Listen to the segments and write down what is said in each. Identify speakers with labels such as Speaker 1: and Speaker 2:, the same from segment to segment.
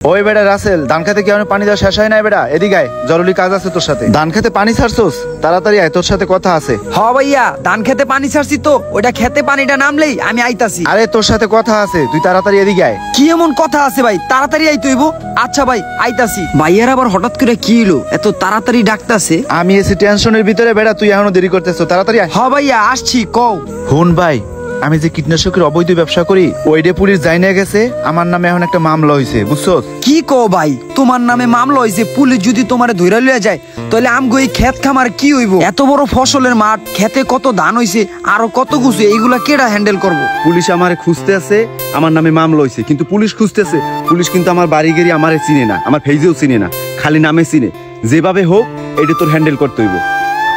Speaker 1: ওই বেটা রাসেল, ধান খেতে কি পানি দেওয়া শেষ হয় না বেটা? এদিকে আয়, জরুরি কাজ আছে তোর সাথে। ধান খেতে পানি ছাড়ছোস? তাড়াতাড়ি আয়, তোর সাথে কথা আছে।
Speaker 2: হ ভাইয়া, ধান খেতে পানি ছাড়ছি তো, ওইটা খেতে পানিটা নামলেই আমি আইতাছি।
Speaker 1: আরে তোর সাথে কথা আছে, তুই তাড়াতাড়ি এদিকে আয়।
Speaker 2: কি এমন কথা আছে ভাই? তাড়াতাড়ি আইতে হইব। আচ্ছা ভাই, আইতাছি। ভাইয়ার আবার হঠাৎ করে কি হলো, এত তাড়াতাড়ি ডাকতাছে?
Speaker 1: আমি এসে টেনশনের ভিতরে বেটা, তুই এখনো দেরি করতেছ, তাড়াতাড়ি আয়।
Speaker 2: হ ভাইয়া, আসছি, কও।
Speaker 1: হুন ভাই, আমি যে কীটনাশকের অবৈধ ব্যবসা করি, ওইডে পুলিশ যাই না গেছে, আমার নামে এখন একটা মামলা হয়েছে, বুঝছো?
Speaker 2: কি কও ভাই, তোমার নামে মামলা হয়েছে? পুলিশ যদি তোমারে ধইরা লইয়া যায় তাহলে আমগো এই ক্ষেত খামার কি হইব? এত বড় ফসলের মাঠ, খেতে কত ধান হইছে, আরো কত কিছু, এইগুলা কেডা হ্যান্ডেল করব?
Speaker 3: পুলিশ আমারে খুঁজতে আছে, আমার নামে মামলা হয়েছে, কিন্তু পুলিশ খুঁজতেছে। পুলিশ কিন্তু আমার বাড়ি গেরি আমারে চিনে না, আমার ফেজেও চিনে না, খালি নামে চিনে। যেভাবে হোক এটা তোর হ্যান্ডেল করতে হইব।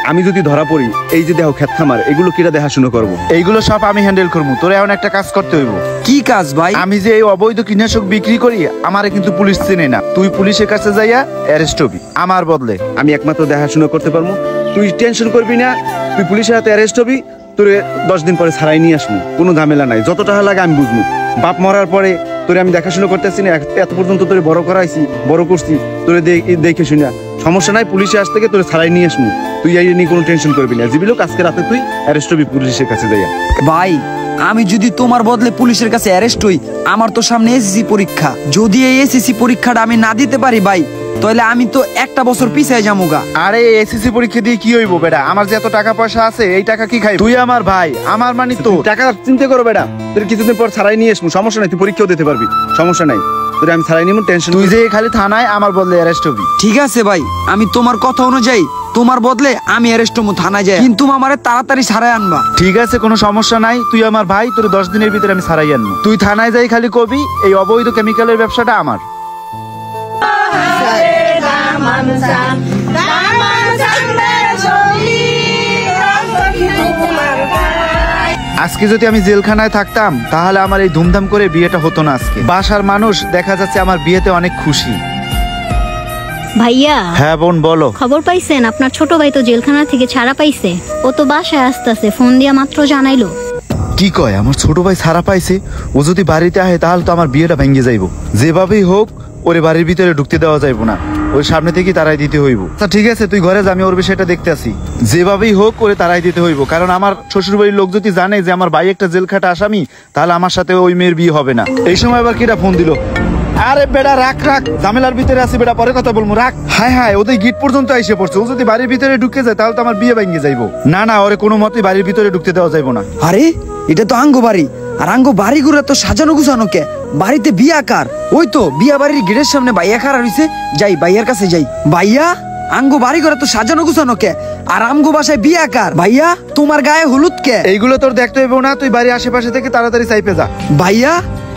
Speaker 3: আমি যদি ধরা পড়ি, এই যে দেখো ক্ষেত খামার, এগুলো কিরা দেখাশুনো করবো?
Speaker 1: এইগুলো সব আমি হ্যান্ডেল করবো। তোর এখন একটা কাজ করতে হইব।
Speaker 2: কি কাজ ভাই?
Speaker 1: আমি যে এই অবৈধ কীটনাশক বিক্রি করি, আমারে কিন্তু পুলিশ চিনে না। তুই পুলিশের কাছে যাইয়া অ্যারেস্ট হবি আমার বদলে।
Speaker 3: আমি একমাত্র দেখাশুনো করতে পারবো। তুই টেনশন করবি না, তুই পুলিশের হাতে অ্যারেস্ট হবি, তোরে 10 দিন পরে ছাড়াই নিয়ে আসবো, কোনো ঝামেলা নাই। যত টাকা লাগে আমি বুঝবো। বাপ মরার পরে তোরে আমি দেখাশুনো করতেছি না, এত পর্যন্ত তোরে বড় করাইছি, বড় করছি, তোরে দেখে শুনে সমস্যা নাই। পুলিশে আজ থেকে তোরে ছাড়াই নিয়ে আসবো, তুই এই নিয়ে কোনো টেনশন করবি না। জিবিলো আজকে রাতে তুই অ্যারেস্ট হবি পুলিশের কাছে যাইয়া।
Speaker 2: ভাই, আমি যদি তোমার বদলে পুলিশের কাছে অ্যারেস্ট হই, আমার তো সামনে এসএসসি পরীক্ষা। যদি এই এসএসসি পরীক্ষাটা আমি না দিতে পারি ভাই, তাহলে আমি তো একটা বছর পিছায় যামুগা।
Speaker 1: আরে এসএসসি পরীক্ষা দিয়ে কি হইব বেটা? আমার যে এত টাকা পয়সা আছে, এই টাকা কি খাই? তুই আমার ভাই, আমার মানে তো
Speaker 3: টাকা চিন্তা করো বেটা, তোর কিছুদিন পর ছাড়াই নিয়ে আসবো, সমস্যা নাই। তুই পরীক্ষাও দিতে পারবি, সমস্যা নাই। তোরে আমি ছাড়াই নিবো, টেনশন।
Speaker 1: তুই যে খালি থানায় আমার বদলে অ্যারেস্ট হবি।
Speaker 2: ঠিক আছে ভাই, আমি তোমার কথা অনুযায়ী তোমার বদলে আমি অ্যারেস্ট হবো থানায় যাই, কিন্তু আমারে তাড়াতাড়ি ছাড়াই আনবা।
Speaker 1: ঠিক আছে, কোনো সমস্যা নাই। তুই আমার ভাই, তোর 10 দিনের ভিতরে আমি ছাড়াই আনবো। তুই থানায় যাই খালি কবি এই অবৈধ কেমিক্যালের ব্যবসাটা আমার। আজকে যদি আমি জেলখানায় থাকতাম, তাহলে আমার এই ধুমধাম করে বিয়েটা হতো না আজকে। বাসার মানুষ দেখা যাচ্ছে আমার বিয়েতে অনেক খুশি।
Speaker 4: ভাইয়া।
Speaker 1: হ্যাঁ বোন, বলো।
Speaker 4: খবর পাইছেন? আপনার ছোট ভাই তো জেলখানা থেকে ছাড়া পাইছে। ও তো বাসায় আসতেছে, ফোন দিয়া মাত্র জানাইলো।
Speaker 1: কি কয়? আমার ছোট ভাই ছাড়া পাইছে? ও যদি বাড়িতে আহে তাহলে তো আমার বিয়েটা ভেঙে যাইব। যেভাবেই হোক ওরে বাড়ির ভিতরে ঢুকতে দেওয়া যাইব না, ওই সামনে থেকে তারাই দিতে হইব। তা ঠিক আছে, তুই ঘরে যা, আমি ওর বিষয়টা দেখতে আসি। যেভাবেই হোক ওরে তারাই দিতে হইব, কারণ আমার শ্বশুর বাড়ির লোক যদি জানে যে আমার ভাই একটা জেলখাটা আসামি, তাহলে আমার সাথে ওই মেয়ের বিয়ে হবে না। এই সময় আবার কিটা ফোন দিল? আরে বেটা রাখ, ঝামেলার ভিতরে আছি বেটা, পরে কথা বলবো, রাখ। হায় হায়, ওদের গিট পর্যন্ত এসে পড়ছে। ও যদি বাড়ির ভিতরে ঢুকে যায় তাহলে তো আমার বিয়ে ভেঙে যাইবো। না না, ওরে কোনো মতেই বাড়ির ভিতরে ঢুকতে দেওয়া যাইবো না।
Speaker 2: আরে এটা তো আঙ্গো বাড়ি, আর আঙ্গো বাড়ি ঘুরে তো সাজানো গুছানো কে? বাড়িতে বিয়া কার? ওই তো বিয়া বাড়ির গেটের সামনে ভাইয়া খাড়া রইছে। যাই ভাইয়ার কাছে যাই। ভাইয়া, আঙ্গো বাড়ি ঘরে তো সাজানো গুছানো কে, আর আমগো বাসায় বিয়া কার? ভাইয়া, তোমার গায়ে হলুদ কে?
Speaker 1: এইগুলো তোর দেখতে হইব না, তুই বাড়ির আশেপাশে থেকে তাড়াতাড়ি চাইপে যা।
Speaker 2: ভাইয়া,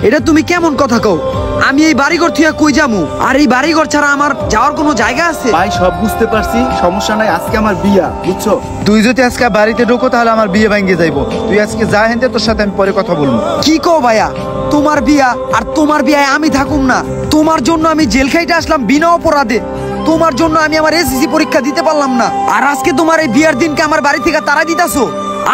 Speaker 2: এটা তুমি কেমন কথা কও? আমি এই বাড়িঘর থুয়া কই যামু? আর এই বাড়িঘর ছাড়া আমার যাওয়ার কোনো জায়গা আছে?
Speaker 3: ভাই সব বুঝতে পারছি, সমস্যা নাই। আজকে আমার বিয়া, বুঝছো?
Speaker 1: তুই যদি আজকে বাড়িতে ঢুকো তাহলে আমার বিয়ে ভেঙে যাইবো। তুই আজকে যা, হেনতে তোর সাথে আমি পরে কথা বলবো।
Speaker 2: কি কও ভাইয়া? তোমার বিয়া, আর তোমার বিয়ায় আমি থাকুম না? তোমার জন্য আমি জেল খাইতে আসলাম বিনা অপরাধে। তোমার জন্য আমি আমার এসএসসি পরীক্ষা দিতে পারলাম না, আর আজকে তোমার এই বিয়ার দিনকে আমার বাড়ি থেকে তাড়াই দিতাছো।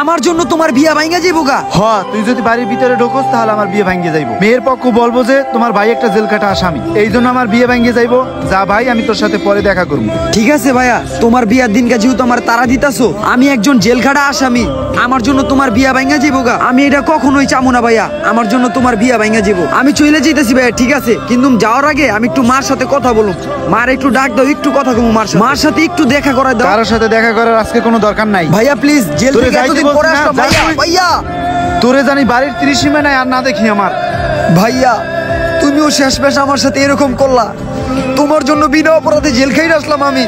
Speaker 2: আমার জন্য তোমার বিয়া ভাঙা যাইবো গা?
Speaker 1: হ্যাঁ, তুই যদি বাড়ির ভিতরে ঢোকস তাহলে আমার বিয়ে ভেঙে যাইবো। মেয়ের পক্ষ বলবো যে তোমার ভাই একটা জেল কাটা আসামি, এই জন্য আমার বিয়ে ভেঙে যাইবো। যা ভাই, আমি তোর সাথে পরে দেখা করবো।
Speaker 2: ঠিক আছে ভাইয়া, তোমার বিয়ার দিনকে যেহেতু আমার তাড়া দিতাছো, আমি একজন জেল খাটা আসামি, আমার জন্য তোমার বিয়া ভাঙা যাইবো গা? আমি এটা কখনোই চামু না ভাইয়া, আমার জন্য তোমার বিয়া ভাঙা যাবো। আমি চলে যেতেছি ভাইয়া, ঠিক আছে, কিন্তু যাওয়ার আগে আমি একটু মার সাথে কথা বলুম। মার একটু ডাক দাও, একটু কথা কমু মার সাথে একটু দেখা করাই দাও।
Speaker 1: কারোর সাথে দেখা করার আজকে কোনো দরকার নাই
Speaker 2: ভাইয়া প্লিজ, জেল থেকে এতদিন পরে আসলাম ভাইয়া। ভাইয়া,
Speaker 1: তোরে জানি বাড়ির 30 সীমা নাই আর না দেখি আমার।
Speaker 2: ভাইয়া, তুমিও শেষমেশ আমার সাথে এরকম করলা। তোমার জন্য বিনা অপরাধে জেল খাইতে আসলাম আমি।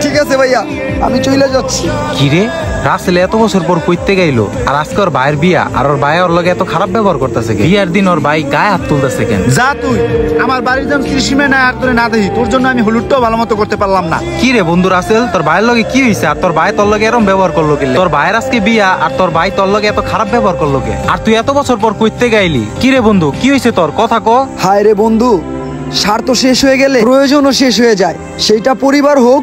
Speaker 2: ঠিক আছে ভাইয়া, আমি চলে যাচ্ছি।
Speaker 5: কিরে, রাসেল এত বছর পর কইতে গাইলো, আর আজকে ওর ভাইয়ের বিয়া, আর ওর ভাই ওর লগে এত খারাপ ব্যবহার করতেছে কেন? বিয়ার দিন ওর ভাই গায়ে হাত তুলতেছে কেন?
Speaker 1: যা তুই, আমার বাড়ির যেমন 30 সীমা নাই আর তোরে না দেখি, তোর জন্য আমি হলুদটাও ভালো মতো করতে পারলাম না।
Speaker 5: কি রে বন্ধু রাসেল, তোর ভাইয়ের লগে কি হইছে? আর তোর ভাই তোর লগে এরকম ব্যবহার করলো কি? তোর ভাইয়ের আজকে বিয়া, আর তোর ভাই তোর লগে এত খারাপ ব্যবহার করলো কে? আর তুই এত বছর পর কইতে গাইলি, কি রে বন্ধু, কি হইছে তোর? কথা ক।
Speaker 2: হায় রে বন্ধু, স্বার্থ শেষ হয়ে গেলে প্রয়োজনও শেষ হয়ে যায়, সেইটা পরিবার হোক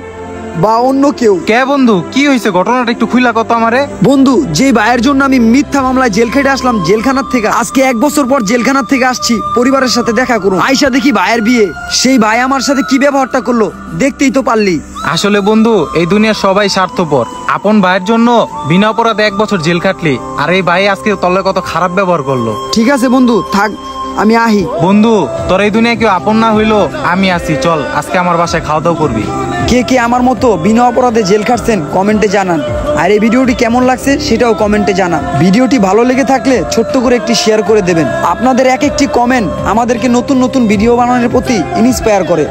Speaker 2: বা অন্য কেউ।
Speaker 5: কে বন্ধু, কি হয়েছে? ঘটনাটা একটু খুইলা কত আমারে।
Speaker 2: বন্ধু, যে ভাইয়ের জন্য আমি মিথ্যা মামলায় জেল খেটে আসলাম জেলখানার থেকে, আজকে 1 বছর পর জেলখানার থেকে আসছি পরিবারের সাথে দেখা করুন, আয়সা দেখি ভাইয়ের বিয়ে। সেই ভাই আমার সাথে কি ব্যবহারটা করলো দেখতেই তো পারলি।
Speaker 5: আসলে বন্ধু, এই দুনিয়ার সবাই স্বার্থপর। আপন ভাইয়ের জন্য বিনা অপরাধে 1 বছর জেল খাটলি, আর এই ভাই আজকে তোর লগে কত খারাপ ব্যবহার করলো।
Speaker 2: ঠিক আছে বন্ধু, থাক, আমি আহি।
Speaker 5: বন্ধু, তোর এই দুনিয়া কেউ আপন না হইলো আমি আছি, চল আজকে আমার বাসায় খাওয়া দাওয়া করবি।
Speaker 2: কে কে আমার মতো বিনা অপরাধে জেল খাটছেন কমেন্টে জানান, আর এই ভিডিওটি কেমন লাগছে সেটাও কমেন্টে জানান। ভিডিওটি ভালো লেগে থাকলে ছোট্ট করে একটি শেয়ার করে দেবেন। আপনাদের এক একটি কমেন্ট আমাদেরকে নতুন নতুন ভিডিও বানানোর প্রতি ইন্সপায়ার করে।